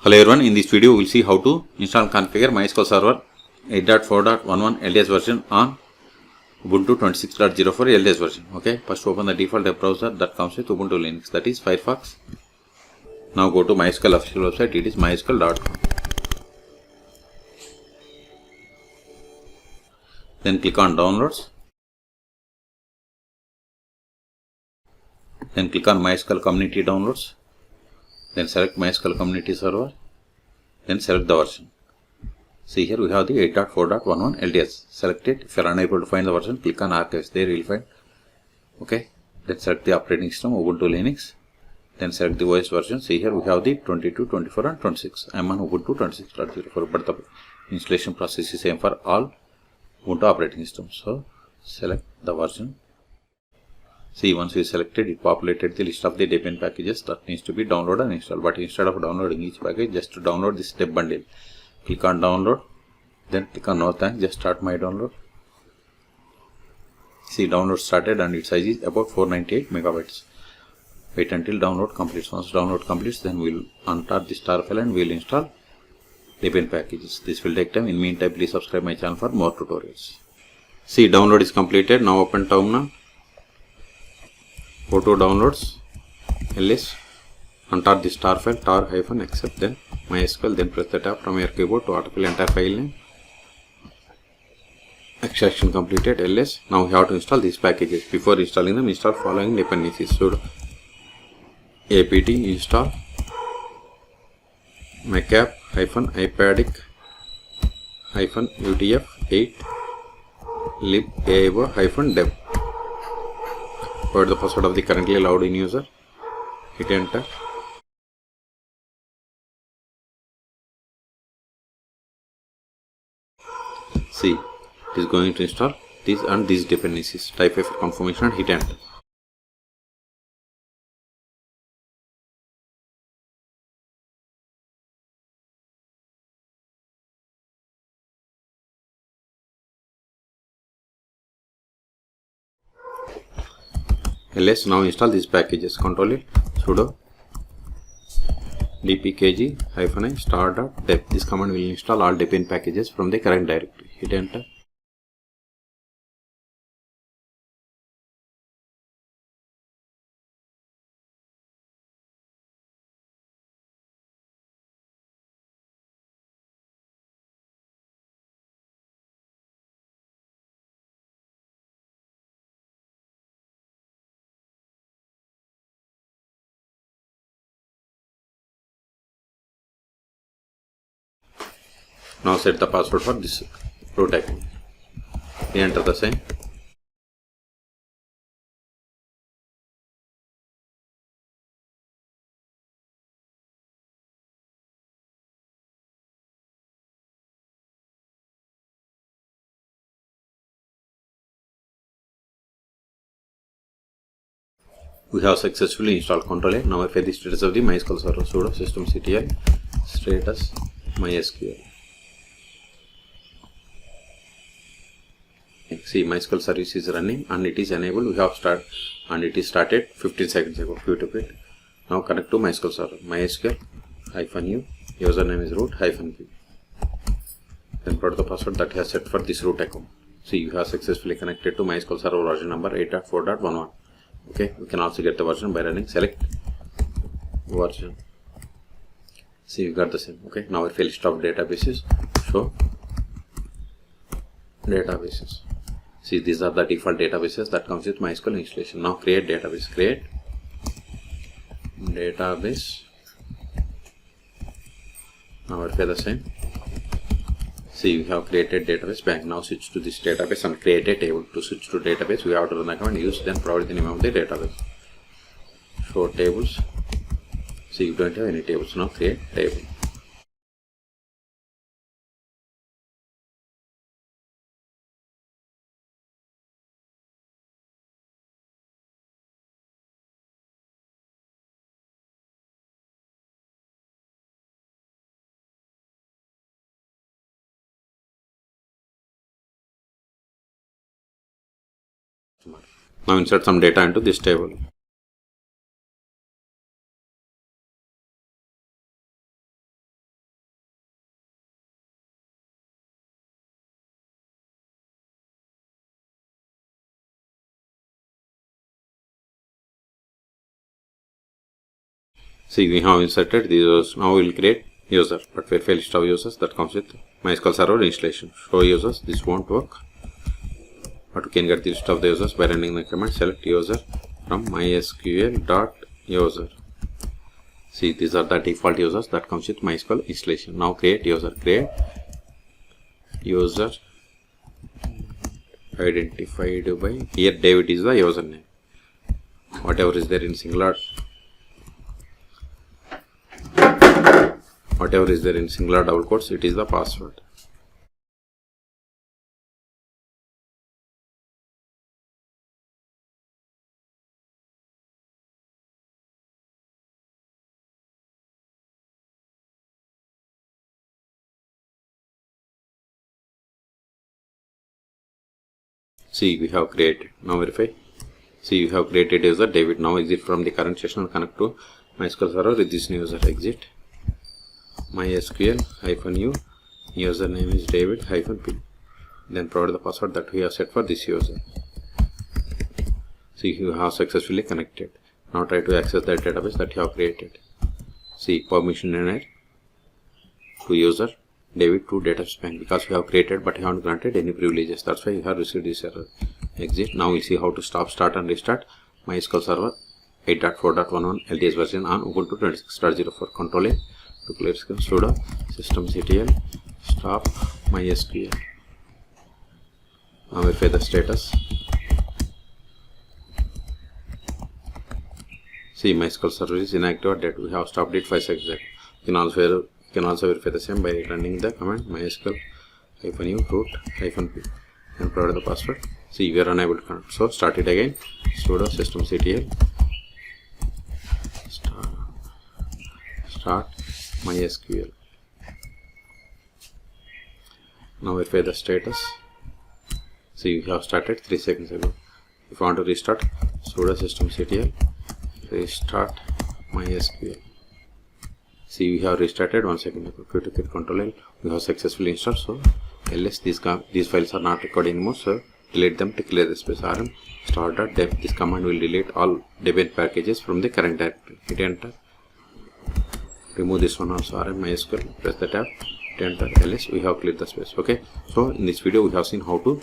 Hello everyone, in this video we will see how to install and configure MySQL Server 8.4.11 LTS version on Ubuntu 26.04 LTS version. Okay, first open the default web browser that comes with Ubuntu Linux, that is Firefox. Now go to MySQL official website, it is mysql.com. Then click on downloads. Then click on MySQL community downloads. Then select MySQL community server. Then select the version. See here we have the 8.4.11 LTS. Select it. If you are unable to find the version, click on archives. There you will find. Okay. Then select the operating system Ubuntu Linux. Then select the OS version. See here we have the 22, 24 and 26. I am on Ubuntu 26.04, but the installation process is same for all Ubuntu operating systems. So select the version. See, once we selected, it populated the list of the Debian packages that needs to be downloaded and installed. But instead of downloading each package, just to download this step bundle, click on download. Then click on no thanks, just start my download. See, download started and its size is about 498 megabytes. Wait until download completes. Once download completes, then we will untap the star file and we will install Debian packages. This will take time. In meantime, please subscribe my channel for more tutorials. See, download is completed. Now open terminal. Go to downloads, ls, untap the star file, tar-accept, then MySQL, then press the tab from your keyboard to autofill entire file name. Extraction completed, ls. Now we have to install these packages. Before installing them, install following dependencies. Sudo apt install macap-ipadic-utf8 libavo-dev. Put the password of the currently logged in user, hit enter. See, it is going to install these and these dependencies. Type a confirmation and hit enter. Let's now install these packages. Control it, sudo dpkg-i star.deb. This command will install all Debian packages from the current directory. Hit enter. Now set the password for this root account. Enter the same. We have successfully installed. Control A. Now verify the status of the MySQL server. Sudo systemctl status MySQL. See, MySQL service is running and it is enabled. We have started and it is started 15 seconds ago. Quit. Now connect to MySQL server. MySQL-u, username is root-v. Then put the password that you have set for this root account. See, you have successfully connected to MySQL server version number 8.4.11. Okay, we can also get the version by running select version. See, we got the same. Okay, now if we list of databases, show databases. See, these are the default databases that comes with MySQL installation. Now create database. Create database. Now verify the same. See, we have created database bank. Now switch to this database and create a table. To switch to database, we have to run the command use, then provide the name of the database. Show tables. See, you don't have any tables. Now create table. Now insert some data into this table. See, we have inserted these users. Now we will create user, but verify list of users that comes with MySQL Server installation. Show users, this won't work. But we can get the list of the users by running the command select user from mysql.user. See, these are the default users that comes with MySQL installation. Now create user. Create user identified by, here David is the username. Whatever is there in singular, double quotes, it is the password. See, we have created. Now verify. See, we have created user David. Now exit from the current session and connect to MySQL Server with this new user. Exit MySQL-u, username is David-p. Then provide the password that we have set for this user. See, you have successfully connected. Now try to access the database that you have created. See, permission denied to user David to database bank, because we have created but you haven't granted any privileges. That's why you have received this error. Exit. Now we'll see how to stop, start and restart MySQL Server 8.4.11 LTS version on Ubuntu 26.04. Control A to clear screen. Sudo systemctl stop MySQL. Now verify the status. See, MySQL Server is inactive that we have stopped it 5 seconds ago. You can also verify the same by running the command mysql-u root-p and provide the password. See, we are unable to connect. So start it again. Sudo systemctl start MySQL. Now verify the status. See, we have started 3 seconds ago. If you want to restart, sudo systemctl restart MySQL. See, we have restarted 1 second ago. If you click Control L, we have successfully installed. So ls these files are not recorded anymore, so delete them to clear the space. Rm start.deb. This command will delete all Debian packages from the current directory. Hit enter. Remove this one also. Rm MySQL. Press the tab. Hit enter. ls. We have cleared the space. Okay. So in this video we have seen how to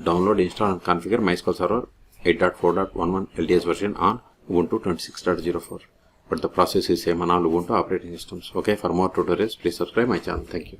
download, install and configure MySQL Server 8.4.11 LTS version on Ubuntu 26.04. But the process is same on all Ubuntu operating systems. Okay. For more tutorials, please subscribe my channel. Thank you.